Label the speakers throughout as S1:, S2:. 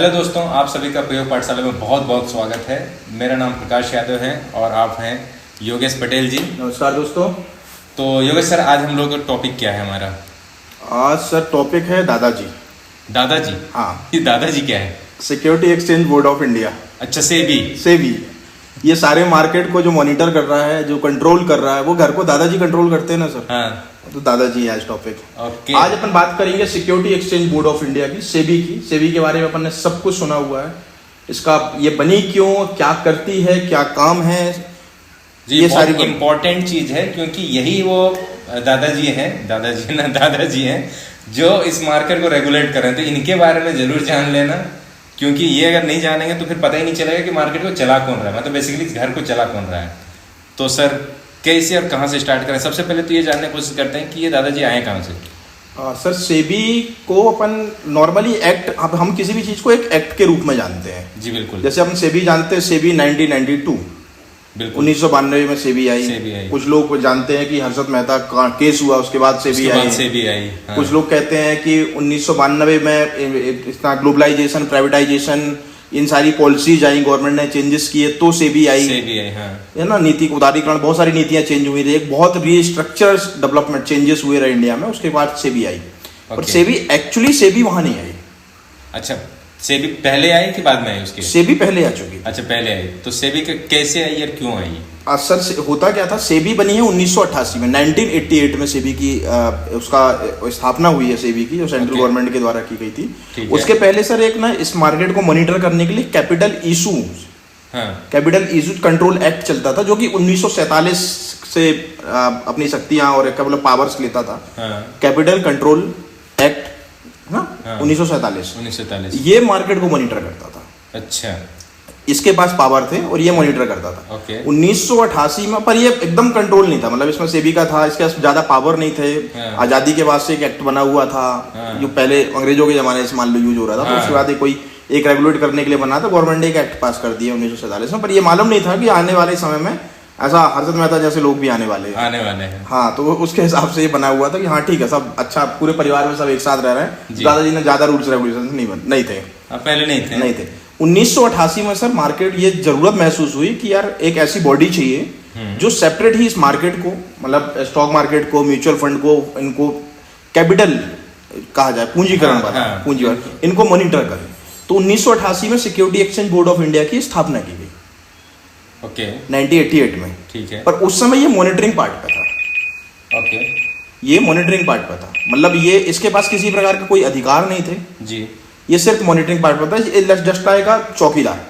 S1: Hello दोस्तों, आप सभी का प्रयोग पाठशाला में बहुत बहुत स्वागत है। मेरा नाम प्रकाश यादव है और आप हैं योगेश पटेल जी।
S2: नमस्कार दोस्तों।
S1: तो योगेश सर, आज हम लोग का टॉपिक क्या है हमारा?
S2: आज सर टॉपिक है दादाजी।
S1: दादाजी?
S2: हाँ।
S1: ये दादाजी क्या है?
S2: Security exchange board of India.
S1: अच्छा, सेबी।
S2: सेबी ये सारे मार्केट को जो मॉनिटर कर रहा है, जो कंट्रोल कर रहा है, वो घर को दादाजी कंट्रोल करते हैं ना सर।
S1: हाँ।
S2: तो दादाजी है आज टॉपिक।
S1: ओके।
S2: आज अपन बात करेंगे security exchange board of India की, सेबी की। सेबी के बारे में अपन ने सब कुछ सुना हुआ है। इसका ये बनी क्यों, क्या करती है, क्या काम है,
S1: ये सारी इम्पोर्टेंट चीज है, क्योंकि यही वो दादाजी हैं जो इस मार्केट को रेगुलेट कर रहे हैं। तो इनके बारे में जरूर जान लेना, क्योंकि ये अगर नहीं जानेंगे तो फिर पता ही नहीं चलेगा कि मार्केट को चला कौन रहा है, मतलब बेसिकली घर को चला कौन रहा है। तो सर कैसे और कहाँ से स्टार्ट करें? सबसे पहले तो ये जानने की कोशिश करते हैं कि ये दादाजी आए कहाँ से।
S2: सर सेबी को अपन नॉर्मली एक्ट, हम किसी भी चीज को एक एक्ट के रूप में जानते हैं।
S1: जी बिल्कुल।
S2: जैसे अपन सेबी जानते हैं, सेबी 1992
S1: बिल्कुल
S2: 1992 में सेबी आई। कुछ लोग जानते हैं कि हर्षद मेहता का केस हुआ, उसके बाद सेबी आई।
S1: हाँ।
S2: कुछ लोग कहते हैं कि 1992 में इतना ग्लोबलाइजेशन, प्राइवेटाइजेशन, इन सारी पॉलिसीज आई, गवर्नमेंट ने चेंजेस किए तो सेबी आई।
S1: हाँ।
S2: है ना, नीति उदारीकरण, बहुत सारी नीतियां चेंज हुई थी, एक बहुत रीस्ट्रक्चर डेवलपमेंट चेंजेस हुए रहे इंडिया में, उसके बाद सेबी आई। और सेबी एक्चुअली सेबी वहां नहीं आई। अच्छा,
S1: सेबी पहले आई कि बाद में आई उसके?
S2: सेबी पहले आ चुकी।
S1: अच्छा, पहले आई। तो सेबी कैसे आई और क्यों आई?
S2: सर होता क्या था, सेबी बनी है 1988 में, 1988 में सेबी की उसका स्थापना हुई है। सेबी की जो सेंट्रल गवर्नमेंट के द्वारा की गई थी। उसके पहले सर एक ना इस मार्केट को मॉनिटर करने के लिए कैपिटल इशू कंट्रोल एक्ट चलता था, जो कि 1947 से अपनी शक्तियां और पावर्स लेता था। कैपिटल कंट्रोल एक्ट 1947 ये मार्केट को मॉनिटर करता था। अच्छा, इसके पास पावर थे और ये मॉनिटर करता था। 1988 में, पर ये एकदम कंट्रोल नहीं था, मतलब इसमें सेबी का था, इसके पास ज्यादा पावर नहीं थे। आजादी के बाद से एक एक्ट बना हुआ था, जो पहले अंग्रेजों के जमाने से मान लो यूज हो रहा था। तो उसके बाद कोई एक रेगुलेट करने के लिए बना था, गवर्नमेंट ने एक एक्ट पास कर दिया 1947 में। पर ये मालूम नहीं था कि आने वाले समय में ऐसा हर्षद मेहता जैसे लोग भी आने वाले हैं। हाँ, तो उसके हिसाब से ये बना हुआ था कि हाँ ठीक है, सब अच्छा, पूरे परिवार में सब एक साथ रह रहे हैं। दादाजी ने ज्यादा रूल्स रेगुलेशन नहीं थे,
S1: पहले नहीं थे।
S2: 1988 में सर मार्केट ये जरूरत महसूस हुई कि यार एक ऐसी बॉडी चाहिए जो सेपरेट ही इस मार्केट को, मतलब स्टॉक मार्केट को, म्यूचुअल फंड को, इनको कैपिटल कहा जाए, पूंजीकरण पूंजीकरण, इनको मॉनिटर करे। तो 1988 में security exchange board of India की स्थापना की गई। 1988 में। ठीक है। पर उस समय ये मॉनिटरिंग पार्ट पे था। ये मॉनिटरिंग पार्ट पे था, मतलब ये इसके पास किसी प्रकार के कोई अधिकार नहीं थे जी। ये सिर्फ मॉनिटरिंग पार्ट पर था, जस्ट आएगा चौकीदार।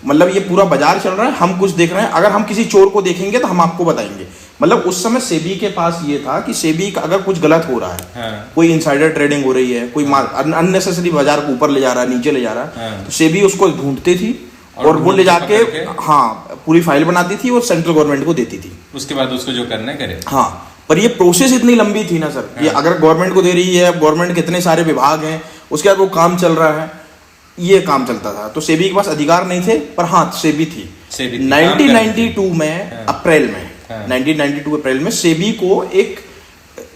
S2: मतलब ये पूरा बाजार चल रहा है, हम कुछ देख रहे हैं, अगर हम किसी चोर को देखेंगे तो हम आपको बताएंगे। मतलब उस समय सेबी के पास ये था कि सेबी का अगर कुछ गलत हो रहा है, कोई इनसाइडर ट्रेडिंग हो रही है, कोई अननेसेसरी बाजार को ऊपर ले जा रहा है, नीचे ले जा रहा है, तो सेबी उसको ढूंढती थी और वो ले जाके पूरी फाइल बनाती थी और सेंट्रल गवर्नमेंट को देती थी।
S1: उसके बाद उसको जो करना है करे।
S2: हाँ, पर ये प्रोसेस इतनी लंबी थी ना सर, ये अगर गवर्नमेंट को दे रही है, गवर्नमेंट के इतने सारे विभाग हैं, उसके बाद वो काम चल रहा है, ये काम चलता था। तो सेबी के पास अधिकार नहीं थे, पर हाँ सेबी थी। 1992 में अप्रैल में 1992 अप्रैल में सेबी को एक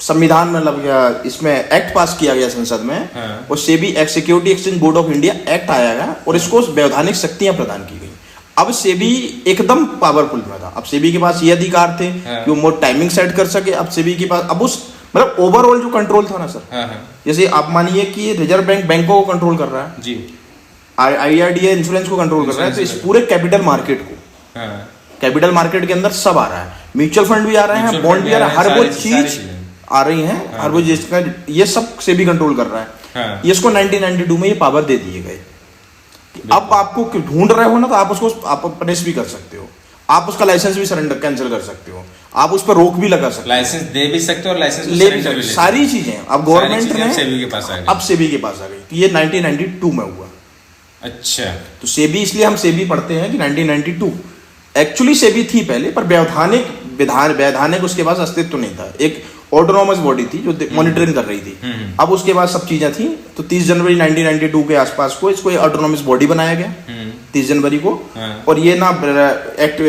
S2: संविधान मतलब इसमें एक्ट पास किया गया संसद में, और SEBI act, security exchange board of India act आया गया और इसको वैधानिक शक्तियां प्रदान की गई। अब सेबी एकदम पावरफुल में था। अब सेबी के पास ये अधिकार थे कि वो मोर टाइमिंग सेट कर सके। अब सेबी के पास अब उस मतलब ओवरऑल जो कंट्रोल था ना सर, जैसे आप मानिए कि रिजर्व बैंक बैंकों को कंट्रोल कर रहा है जी, IRDA इंश्योरेंस को कंट्रोल कर रहा है, तो इस पूरे कैपिटल मार्केट को, कैपिटल मार्केट के अंदर सब आ रहा है, म्यूचुअल फंड भी आ रहे हैं, बॉन्ड भी आ रहा है, हर वो चीज आ रही है, हर वो जिसका ये सब सेबी कंट्रोल कर रहा है। इसको 1992 में ये पावर दे दिए गए। अब आपको ढूंढ रहे हो ना, तो आप उसको आप पनिश भी कर सकते हो, आप उसका लाइसेंस भी सरेंडर कैंसिल कर सकते हो, आप उस पर रोक भी लगा सकते हो,
S1: लाइसेंस दे भी सकते हो और लाइसेंस
S2: ले भी सकते हो, सारी चीजें अब गवर्नमेंट ने
S1: सेबी के पास आ गई।
S2: अब सेबी के पास आ गई। तो ये 1992 में हुआ। अच्छा, तो सेबी इसलिए हम सेबी पढ़ते हैं कि 1992 एक्चुअली सेबी थी पहले, पर वैधानिक उसके पास अस्तित्व नहीं था। एक ऑटोनॉमस बॉडी थी जो मॉनिटरिंग कर रही थी। अब उसके बाद सब चीजें थी, तो 30 जनवरी 1992 के आसपास को इसको ऑटोनॉमस बॉडी बनाया गया, 30 जनवरी को। और ये ना एक्ट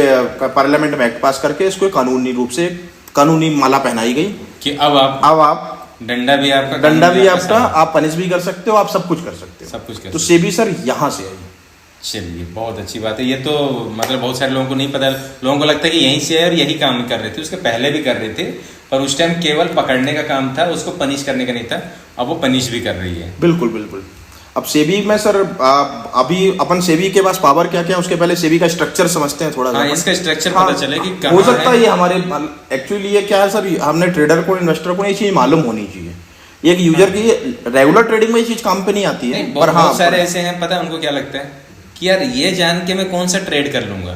S2: पार्लियामेंट में एक्ट पास करके इसको कानूनी रूप से कानूनी माला पहनाई गई कि अब आप
S1: डंडा भी आपका,
S2: आप पनिश भी कर सकते हो, आप सब कुछ कर सकते हो,
S1: सब कुछ कर
S2: तो सेबी सर यहाँ से आई।
S1: चलिए बहुत अच्छी बात है। ये तो मतलब बहुत सारे लोगों को नहीं पता, लोगों को लगता है कि यहीं से है और यही काम कर रहे थे, उसके पहले भी कर रहे थे, पर उस टाइम केवल पकड़ने का काम था, उसको पनिश करने का नहीं था। अब वो पनिश भी कर रही है।
S2: बिल्कुल बिल्कुल। अब सेबी में सर अभी अपन सेबी के पास पावर क्या क्या है, उसके पहले सेबी का स्ट्रक्चर समझते हैं थोड़ा सा।
S1: इसका स्ट्रक्चर पता चले कि कहाँ
S2: हो सकता है ये हमारे एक्चुअली ये क्या है सर, हमने ट्रेडर को, इन्वेस्टर को ये चीज मालूम होनी चाहिए। एक यूजर की रेगुलर ट्रेडिंग में ये चीज काम पे नहीं आती है।
S1: पर बहुत सारे ऐसे हैं, पता है उनको क्या लगता है कि यार ये जान के मैं कौन सा ट्रेड कर लूंगा,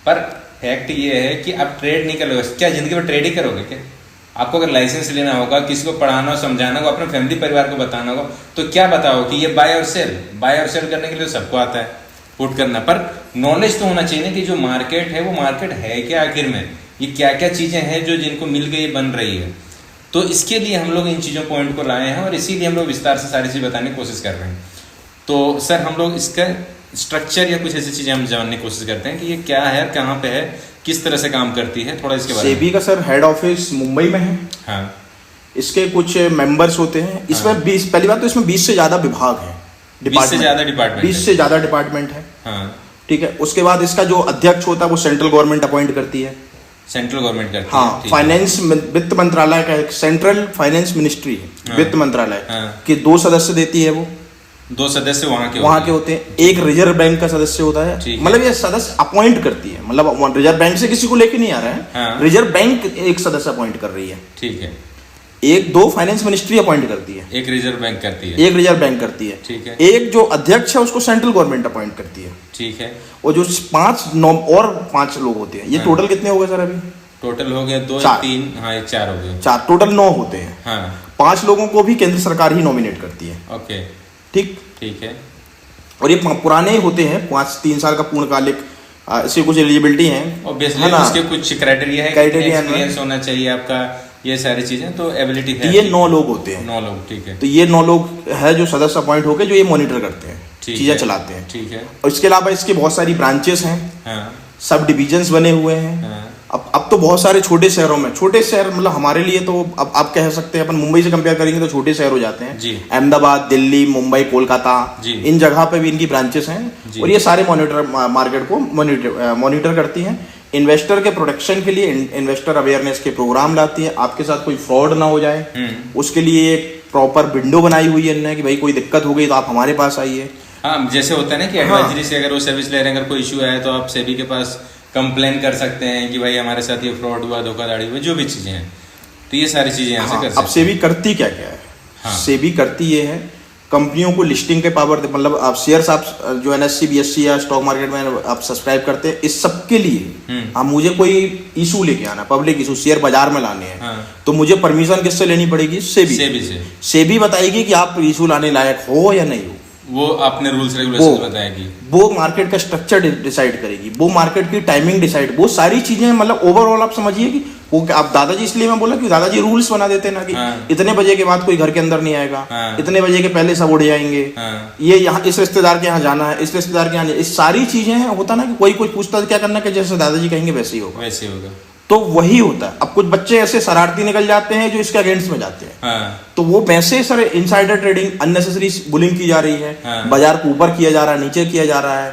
S1: पर फैक्ट ये है कि आप ट्रेड नहीं कर लोगे। क्या जिंदगी में ट्रेड ही करोगे क्या? आपको अगर लाइसेंस लेना होगा, किसी को पढ़ाना हो, समझाना होगा, अपने फैमिली परिवार को बताना होगा, तो क्या बताओ कि ये बाय और सेल करने के लिए सबको आता है पुट करना, पर नॉलेज तो होना चाहिए ना कि जो मार्केट है वो मार्केट है क्या, आखिर में ये क्या क्या चीजें हैं जो जिनको मिल गई बन रही है। तो इसके लिए हम लोग इन चीजों पॉइंट को लाए हैं और इसीलिए हम लोग विस्तार से सारी चीज बताने की कोशिश कर रहे हैं। तो सर हम लोग इसका स्ट्रक्चर या कुछ ऐसी चीजें हम जानने की कोशिश करते हैं कि ये क्या है, कहाँ पे है, किस तरह से काम करती है, थोड़ा इसके बारे में।
S2: सेबी का सर हेड ऑफिस मुंबई में है।
S1: हाँ।
S2: इसके कुछ मेंबर्स होते हैं इसमें। हाँ। 20 पहली बात तो इसमें 20 से ज्यादा विभाग है,
S1: 20 से ज्यादा
S2: डिपार्टमेंट है।
S1: हाँ।
S2: ठीक है। उसके बाद इसका जो अध्यक्ष होता है वो सेंट्रल गवर्नमेंट अपॉइंट करती है।
S1: सेंट्रल गवर्नमेंट करती है।
S2: हाँ, फाइनेंस वित्त मंत्रालय का एक सेंट्रल फाइनेंस मिनिस्ट्री है। हाँ। वित्त मंत्रालय के 2 सदस्य देती है वो।
S1: 2 सदस्य वहां के
S2: होते हैं। एक रिजर्व बैंक का सदस्य होता है, मतलब ये सदस्य अपॉइंट करती है, मतलब रिजर्व बैंक से किसी को लेके नहीं आ रहा है। हाँ। रिजर्व बैंक एक सदस्य अपॉइंट कर रही है।
S1: ठीक है।
S2: 2 फाइनेंस मिनिस्ट्री अपॉइंट करती है।
S1: एक रिजर्व बैंक करती है। ठीक है।
S2: एक जो अध्यक्ष है उसको सेंट्रल गवर्नमेंट अपॉइंट करती है।
S1: ठीक है।
S2: और जो 5 लोग होते हैं, ये टोटल कितने हो गए सर? अभी
S1: टोटल हो गया 2 3, हाँ 4 हो गए।
S2: 4 टोटल 9 होते हैं।
S1: हाँ।
S2: 5 लोगों को भी केंद्र सरकार ही नॉमिनेट करती है।
S1: ओके। ठीक है।
S2: और ये पुराने होते हैं, 3 साल का पूर्णकालिक, इसकी कुछ एलिजिबिलिटी है,
S1: उसके कुछ क्राइटेरिया है, एक्सपीरियंस होना चाहिए आपका, ये सारी चीजें, तो एबिलिटी है।
S2: ये 9 लोग होते हैं।
S1: 9 लोग, ठीक है।
S2: तो ये 9 लोग है जो सदस्य अपॉइंट होकर जो ये मॉनिटर करते हैं, चीजें चलाते हैं।
S1: ठीक है।
S2: और इसके अलावा इसके बहुत सारी ब्रांचेस हैं। हाँ। सब डिविजन्स बने हुए हैं। हाँ। अब तो बहुत सारे छोटे शहरों में, छोटे शहर मतलब हमारे लिए तो अब आप कह सकते हैं, अपन मुंबई से कंपेयर करेंगे तो छोटे शहर हो जाते हैं। अहमदाबाद, दिल्ली, मुंबई, कोलकाता, इन जगह पे भी इनकी ब्रांचेस हैं और ये सारे मार्केट को मॉनिटर करती हैं। इन्वेस्टर के प्रोटेक्शन के लिए इन्वेस्टर अवेयरनेस के प्रोग्राम लाती है, आपके साथ कोई फ्रॉड ना हो जाए उसके लिए एक प्रॉपर विंडो बनाई हुई है कि भाई कोई दिक्कत हो गई तो आप हमारे पास आइए।
S1: हाँ, जैसे होता है ना कि एडवाइजरी से अगर वो सर्विस ले रहे हैं, अगर कोई इशू है तो आप सेबी के पास कंप्लेन कर सकते हैं कि भाई हमारे साथ ये फ्रॉड हुआ, धोखाधड़ी हुई, जो भी चीजें हैं, तो ये सारी चीजें यहाँ से कर सकते हैं।
S2: अब सेबी करती क्या क्या है? हाँ। सेबी करती ये है कंपनियों को लिस्टिंग के पावर, मतलब आप शेयर्स आप जो NSE, BSE या स्टॉक मार्केट में आप सब्सक्राइब करते हैं, इस सब के लिए आप मुझे कोई इशू लेके आना, पब्लिक इशू, शेयर बाजार में लाने हैं। हाँ। तो मुझे परमिशन किससे लेनी पड़ेगी? सेबी से। सेबी बताएगी कि आप इशू लाने लायक हो या नहीं हो,
S1: वो अपने रूल्स रेगुलेशंस बताएगी,
S2: वो मार्केट का स्ट्रक्चर डिसाइड करेगी, वो मार्केट की टाइमिंग डिसाइड, वो सारी चीजें, मतलब ओवरऑल आप समझिए कि वो आप दादाजी, इसलिए मैं बोला कि दादाजी रूल्स बना देते ना कि हाँ। इतने बजे के बाद कोई घर के अंदर नहीं आएगा। हाँ। इतने बजे के पहले सब उड़ जाएंगे। हाँ। ये यहाँ इस रिश्तेदार के यहाँ जाना है, इस रिश्तेदार के यहाँ, इस सारी चीजें हैं। होता ना कि कोई कुछ पूछता है क्या करना है, जैसे दादाजी कहेंगे वैसे ही होगा। तो वही होता है। अब कुछ बच्चे ऐसे शरारती निकल जाते हैं जो इसके अगेंस्ट में जाते हैं। हाँ। तो वो वैसे sir insider trading, unnecessary bullying की जा रही है। हाँ। बाजार को ऊपर किया जा रहा है, नीचे किया जा रहा है,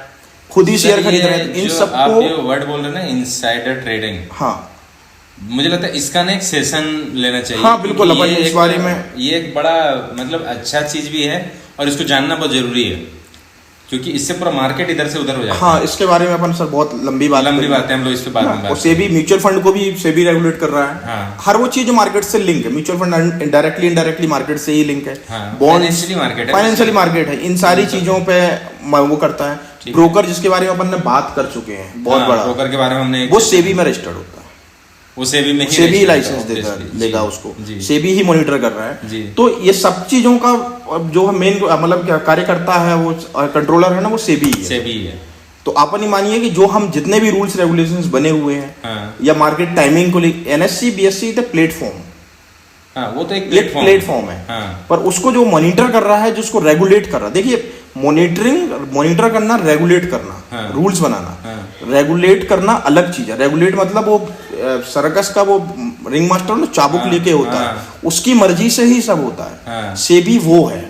S2: खुद ही शेयर खरीद रहे हैं। इन सबको
S1: वर्ड बोल रहे हैं ना, इनसाइडर ट्रेडिंग।
S2: हाँ,
S1: मुझे लगता है इसका ना एक सेशन लेना चाहिए।
S2: हाँ बिल्कुल, अपन इस बारे में,
S1: ये एक बड़ा मतलब अच्छा चीज भी है और इसको जानना बहुत जरूरी है, क्योंकि इससे पूरा मार्केट इधर से उधर हो जाता है।
S2: हाँ, इसके बारे में अपन सर बहुत लंबी बात
S1: है, हम लोग इस पे बात करेंगे।
S2: और सेबी म्यूचुअल फंड को भी सेबी रेगुलेट कर रहा है। हाँ। हर वो चीज जो मार्केट से लिंक है, mutual fund directly indirectly market से ही लिंक है। फाइनेंशियली मार्केट है, इन सारी चीजों पे वो करता है। ब्रोकर, जिसके बारे में अपन ने बात कर चुके हैं, बहुत बड़ा ब्रोकर के बारे में हमने, वो सेबी में रजिस्टर्ड होता है, वो सेबी में ही लाइसेंस देगा उसको, सेबी ही मॉनिटर कर रहा है। तो ये सब चीजों का जो मेन मतलब कार्य करता है, वो कंट्रोलर है ना, वो सेबी है। तो अपन ही मानिए कि जो हम जितने भी रूल्स रेगुलेशंस बने हुए हैं, हाँ। या मार्केट टाइमिंग को लेकर, NSE, BSE द प्लेटफॉर्म, हाँ, वो तो एक प्लेटफॉर्म है। हाँ। पर उसको जो मॉनिटर कर रहा है, जिसको रेगुलेट कर रहा है, देखिए मॉनिटर करना, रेगुलेट करना, हाँ। रूल्स बनाना, हाँ। रेगुलेट करना अलग चीज है। रेगुलेट मतलब वो सर्कस का वो रिंग मास्टर ना चाबुक लेके होता है, उसकी मर्जी से ही सब होता है।
S1: हाँ।
S2: सेबी वो है,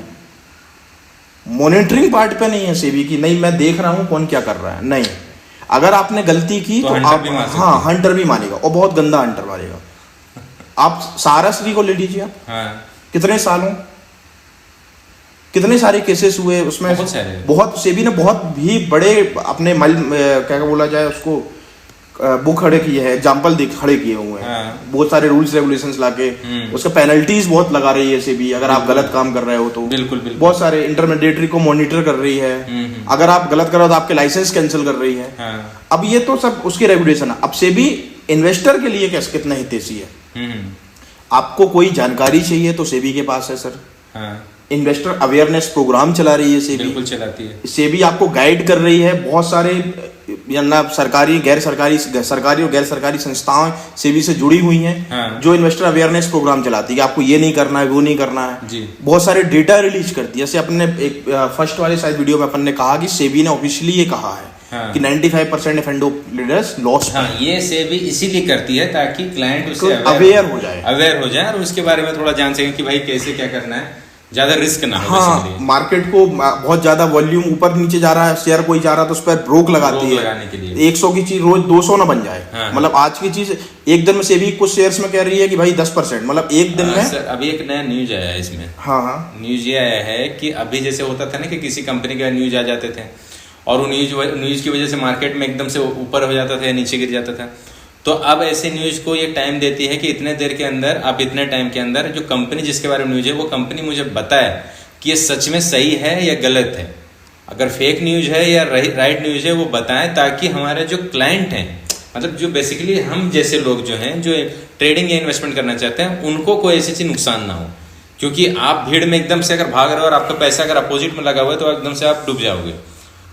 S2: मॉनिटरिंग पार्ट पे नहीं है सेबी की, नहीं मैं देख रहा हूं कौन क्या कर रहा है, नहीं। अगर आपने गलती की तो आप, हाँ हंटर भी मानेगा, और बहुत गंदा हंटर मारेगा। आप साराश्री को ले लीजिए,
S1: हाँ।
S2: कितने सालों, कितने सारे केसेस हुए उसमें, बहुत सेबी ने बहुत भी बड़े अपने क्या बोला जाए उसको, वो खड़े किए हैं, एग्जाम्पल खड़े किए हुए हैं।
S1: हाँ।
S2: बहुत सारे रूल्स रेगुलेशंस लाके उसका पेनल्टीज बहुत लगा रही है सेबी, अगर आप गलत काम कर रहे हो तो।
S1: बिल्कुल।
S2: बहुत सारे इंटरमीडिएटरी को मॉनिटर कर रही है, अगर आप गलत कर रहे हो तो आपके लाइसेंस कैंसिल कर रही है।
S1: हाँ।
S2: अब ये तो सब उसकी रेगुलेशन है। अब सेबी इन्वेस्टर के लिए कैसे कितना हितैषी है। आपको कोई जानकारी चाहिए तो सेबी के पास है सर।
S1: हाँ।
S2: इन्वेस्टर अवेयरनेस प्रोग्राम चला रही है सेबी,
S1: बिल्कुल चलाती है।
S2: सेबी आपको गाइड कर रही है, बहुत सारे सरकारी गैर सरकारी और गैर सरकारी संस्थाएं सेबी से जुड़ी हुई हैं।
S1: हाँ।
S2: जो इन्वेस्टर अवेयरनेस प्रोग्राम चलाती है कि आपको ये नहीं करना है, वो नहीं करना है
S1: जी।
S2: बहुत सारे डेटा रिलीज करती है। जैसे अपने एक फर्स्ट वाले शायद वीडियो में अपन ने कहा कि सेबी ने ऑफिशियली ये कहा है। हाँ। कि 95% एफ&ओ लीडर्स लॉस।
S1: हाँ, ये सेबी इसीलिए करती है ताकि क्लाइंट उससे
S2: अवेयर हो जाए
S1: और उसके बारे में थोड़ा जान सके कि भाई कैसे क्या करना है, ज्यादा रिस्क ना हो।
S2: हाँ, मार्केट को बहुत ज्यादा वॉल्यूम ऊपर नीचे जा रहा है, शेयर कोई जा रहा है तो उस पर रोक लगाती है,
S1: लगाने के लिए
S2: 100 की चीज रोज 200 ना बन जाए।
S1: हाँ।
S2: मतलब आज की चीज एक दिन में सेबी कुछ शेयर्स में कह रही है कि भाई 10%, मतलब एक दिन में।
S1: सर अभी एक नया न्यूज आया है इसमें।
S2: हाँ।
S1: न्यूज ये आया है कि अभी जैसे होता था ना कि किसी कंपनी के न्यूज आ जाते थे और वो न्यूज की वजह से मार्केट में एकदम से ऊपर हो जाता था या नीचे गिर जाता था। तो अब ऐसे न्यूज को ये टाइम देती है कि इतने देर के अंदर, आप इतने टाइम के अंदर जो कंपनी जिसके बारे में न्यूज है वो कंपनी मुझे बताए कि ये सच में सही है या गलत है, अगर फेक न्यूज है या राइट न्यूज है वो बताएं, ताकि हमारे जो क्लाइंट हैं, मतलब जो बेसिकली हम जैसे लोग जो हैं जो ट्रेडिंग या इन्वेस्टमेंट करना चाहते हैं, उनको कोई ऐसी चीज नुकसान ना हो। क्योंकि आप भीड़ में एकदम से अगर भाग रहे हो और आपका पैसा अगर अपोजिट में लगा हुआ है तो एकदम से आप डूब जाओगे।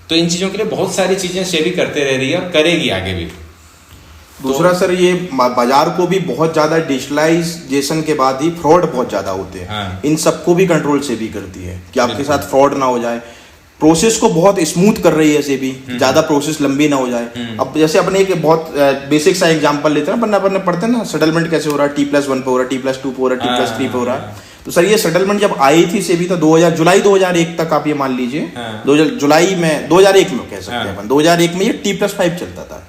S1: तो इन चीजों के लिए बहुत सारी चीजें सेबी करते रह रही है और करेगी आगे भी।
S2: दूसरा सर, ये बाजार को भी बहुत ज्यादा डिजिटलाइजेशन के बाद ही फ्रॉड बहुत ज्यादा होते हैं।
S1: हाँ।
S2: इन सबको भी कंट्रोल सेबी करती है कि आपके साथ फ्रॉड ना हो जाए। प्रोसेस को बहुत स्मूथ कर रही है सेबी, ज्यादा प्रोसेस लंबी ना हो जाए। अब जैसे अपने एक बहुत बेसिक सा एग्जांपल लेते हैं, अपन पढ़ते हैं ना सेटलमेंट कैसे हो रहा है, T+1 पे हो रहा है, T+2 पे हो रहा है, T+3 पे हो रहा है। तो सर ये सेटलमेंट जब आई थी सेबी तो जुलाई 2001 तक आप ये मान लीजिए। जुलाई में 2001 में कह सकते हैं अपन, 2001 में ये T+5 चलता था।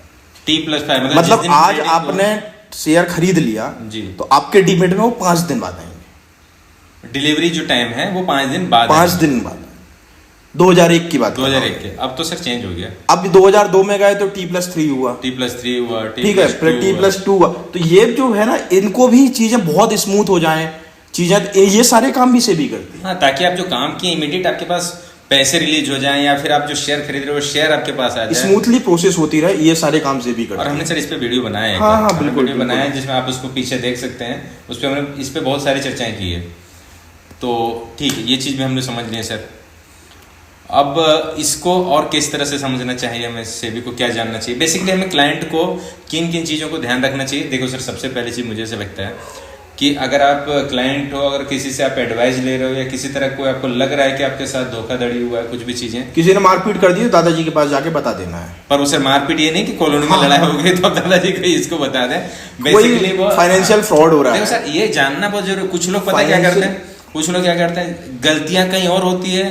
S1: T+5
S2: मतलब आज आपने शेयर खरीद लिया जी, तो आपके डीमेट में वो 5 दिन बाद आएंगे।
S1: डिलीवरी जो टाइम है वो 5 दिन बाद,
S2: 5 दिन बाद। 2001 की बात,
S1: 2001 के। अब तो सर चेंज हो गया,
S2: अब 2002 में गए तो T+3 हुआ,
S1: T+3 हुआ,
S2: ठीक है, फिर T+2 हुआ। तो ये जो है ना, इनको भी चीजें बहुत स्मूथ हो जाएं चीजें, ये सारे काम भी सेबी करती है।
S1: हाँ, ताकि आप जो काम किए इमीडिएट आपके पास पैसे रिलीज हो जाएं, या फिर आप जो शेयर खरीद रहे हो शेयर आपके पास आ जाए,
S2: स्मूथली प्रोसेस होती रहे, ये सारे काम सेबी करते हैं।
S1: और हमने सर इस पे वीडियो बनाया है।
S2: हाँ, बिल्कुल
S1: वीडियो बनाया है जिसमें आप उसको पीछे देख सकते हैं। उस पर हमने इस पे बहुत सारी चर्चाएं की है। तो ठीक है, ये चीज भी हमने समझ ली है सर। अब इसको और किस तरह से समझना चाहिए हमें, सेबी को क्या जानना चाहिए, बेसिकली हमें क्लाइंट को किन किन चीज़ों को ध्यान रखना चाहिए। देखो सर, सबसे पहली चीज़ मुझे ऐसा लगता है कि अगर आप क्लाइंट हो, अगर किसी से आप एडवाइस ले रहे हो या किसी तरह कोई आपको लग रहा है कि आपके साथ धोखाधड़ी हुआ है, कुछ भी चीजें,
S2: किसी ने मारपीट कर दी, दादाजी के पास जाके बता देना है।
S1: पर उसे मारपीट ये नहीं कि कॉलोनी में लड़ाई हो गई तो दादाजी को इसको बता दें, बेसिकली वो
S2: फाइनेंशियल फ्रॉड हो रहा है।
S1: सर ये जानना बहुत जरूरी। कुछ लोग पता क्या करते हैं, कुछ लोग क्या करते हैं, गलतियां कहीं और होती है,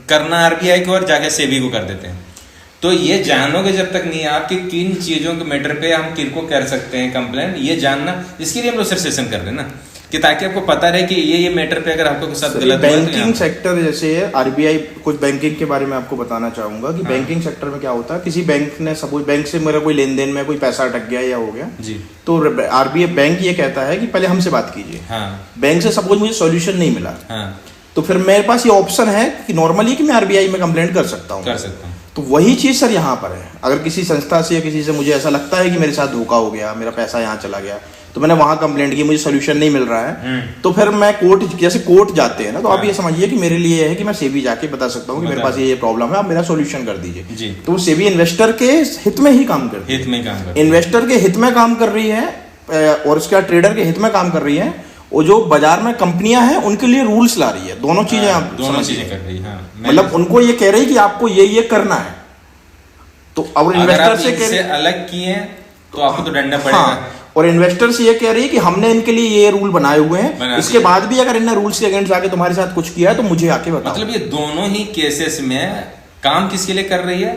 S1: करना आरबीआई को और जाके सेबी को कर देते हैं। तो ये जानोगे जब तक नहीं आप कि किन चीजों के मैटर पे हम किनको कर सकते हैं कंप्लेंट, ये जानना, इसके लिए हम लोग सर सेशन कर रहे हैं ना, कि ताकि आपको पता रहे कि ये मैटर पे अगर आपको साथ गलत हुआ।
S2: बैंकिंग सेक्टर जैसे है, आरबीआई, कुछ बैंकिंग के बारे में आपको बताना चाहूंगा कि बैंकिंग सेक्टर में क्या होता है, किसी बैंक ने सपोज बैंक से मेरा कोई लेन देन में कोई पैसा अटक गया या हो गया जी, तो आरबीआई बैंक ये कहता है कि पहले हमसे बात कीजिए। बैंक से सपोज मुझे सॉल्यूशन नहीं मिला, तो फिर मेरे पास ये ऑप्शन है कि नॉर्मली कि मैं आरबीआई में कंप्लेंट कर सकता हूँ। तो वही चीज सर यहाँ पर है। अगर किसी संस्था से या किसी से मुझे ऐसा लगता है कि मेरे साथ धोखा हो गया, मेरा पैसा यहाँ चला गया, तो मैंने वहां कंप्लेंट की, मुझे सोल्यूशन नहीं मिल रहा है, तो फिर मैं कोर्ट, जैसे कोर्ट जाते हैं ना, तो आप ये समझिए कि मेरे लिए है कि मैं सेबी जाके बता सकता हूँ कि मेरे पास ये प्रॉब्लम है, आप मेरा सोल्यूशन कर दीजिए। तो वो सेबी इन्वेस्टर के हित में ही काम करती है, इन्वेस्टर के हित में काम कर रही है और उसका ट्रेडर के हित में काम कर रही है। वो जो बाजार में कंपनियां हैं उनके लिए रूल्स ला रही है, दोनों चीजें आप
S1: दोनों चीजें कर रही है।
S2: मतलब उनको ये कह रही है कि आपको ये करना है। तो अब इन्वेस्टर से
S1: अलग किए तो आपको तो डरना पड़ेगा।
S2: और इन्वेस्टर्स ये कह रही है कि हमने इनके लिए ये रूल बनाए हुए हैं, इसके बाद भी अगर इनने रूल्स के अगेंस्ट जाके तुम्हारे साथ कुछ किया है तो मुझे आके बताओ।
S1: मतलब ये दोनों ही केसेस में काम किसके लिए कर रही है?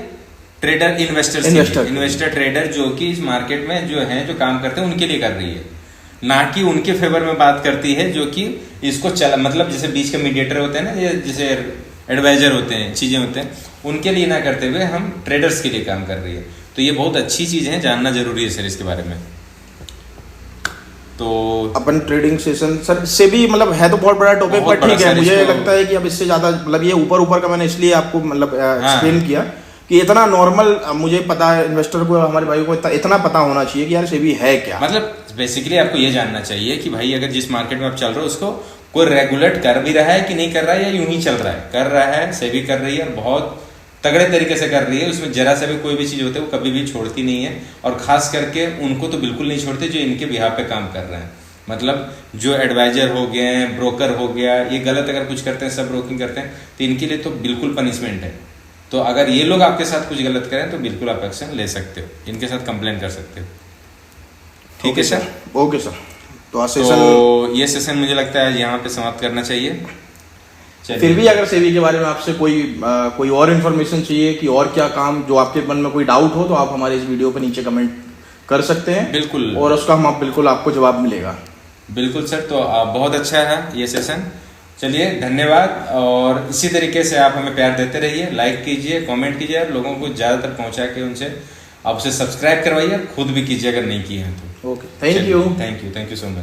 S1: ट्रेडर, इन्वेस्टर ट्रेडर जो कि इस मार्केट में जो है जो काम करते हैं उनके लिए कर रही है, ना कि उनके फेवर में बात करती है जो कि इसको मतलब जैसे बीच के मीडिएटर होते हैं ना, जैसे एडवाइजर होते हैं, चीजें होते हैं, उनके लिए ना करते हुए हम ट्रेडर्स के लिए काम कर रही है। तो ये बहुत अच्छी चीज है, जानना जरूरी है सर इसके बारे में। तो
S2: अपन ट्रेडिंग सेशन सर से भी मतलब है तो बहुत बड़ा टॉपिक, पर ठीक है, मुझे लगता है कि अब इससे ज्यादा मतलब ये ऊपर का मैंने इसलिए आपको मतलब एक्सप्लेन किया कि इतना नॉर्मल मुझे पता है, इन्वेस्टर को, हमारे भाई को इतना पता होना चाहिए कि यार सेबी है क्या।
S1: मतलब बेसिकली आपको ये जानना चाहिए कि भाई अगर जिस मार्केट में आप चल रहे हो उसको कोई रेगुलेट कर भी रहा है कि नहीं कर रहा है, या यूं ही चल रहा है, कर रहा है, सेबी कर रही है और बहुत तगड़े तरीके से कर रही है, उसमें जरा सा भी कोई भी चीज होती है वो कभी भी छोड़ती नहीं है, और खास करके उनको तो बिल्कुल नहीं छोड़ते जो इनके बिहाफ पे काम कर रहे हैं। मतलब जो एडवाइजर हो गए हैं, ब्रोकर हो गया, ये गलत अगर कुछ करते हैं, सब ब्रोकिंग करते हैं, तो इनके लिए तो बिल्कुल पनिशमेंट है। तो अगर ये लोग आपके साथ कुछ गलत करें तो बिल्कुल आप एक्शन ले सकते हो, इनके साथ कंप्लेन कर सकते हो। ठीक है सर,
S2: ओके सर। तो
S1: ये सेशन मुझे लगता है यहाँ पे समाप्त करना चाहिए।
S2: फिर भी अगर सेबी के बारे में आपसे कोई और इन्फॉर्मेशन चाहिए कि और क्या काम, जो आपके मन में कोई डाउट हो, तो आप हमारे इस वीडियो पर नीचे कमेंट कर सकते हैं,
S1: बिल्कुल, और
S2: उसका हम बिल्कुल आपको जवाब मिलेगा।
S1: बिल्कुल सर। तो बहुत अच्छा है ये सेशन। चलिए, धन्यवाद, और इसी तरीके से आप हमें प्यार देते रहिए, लाइक कीजिए, कमेंट कीजिए, और लोगों को ज़्यादातर पहुंचा के उनसे आप उसे सब्सक्राइब करवाइए, खुद भी कीजिए अगर नहीं किए हैं तो।
S2: Okay, thank you
S1: so much.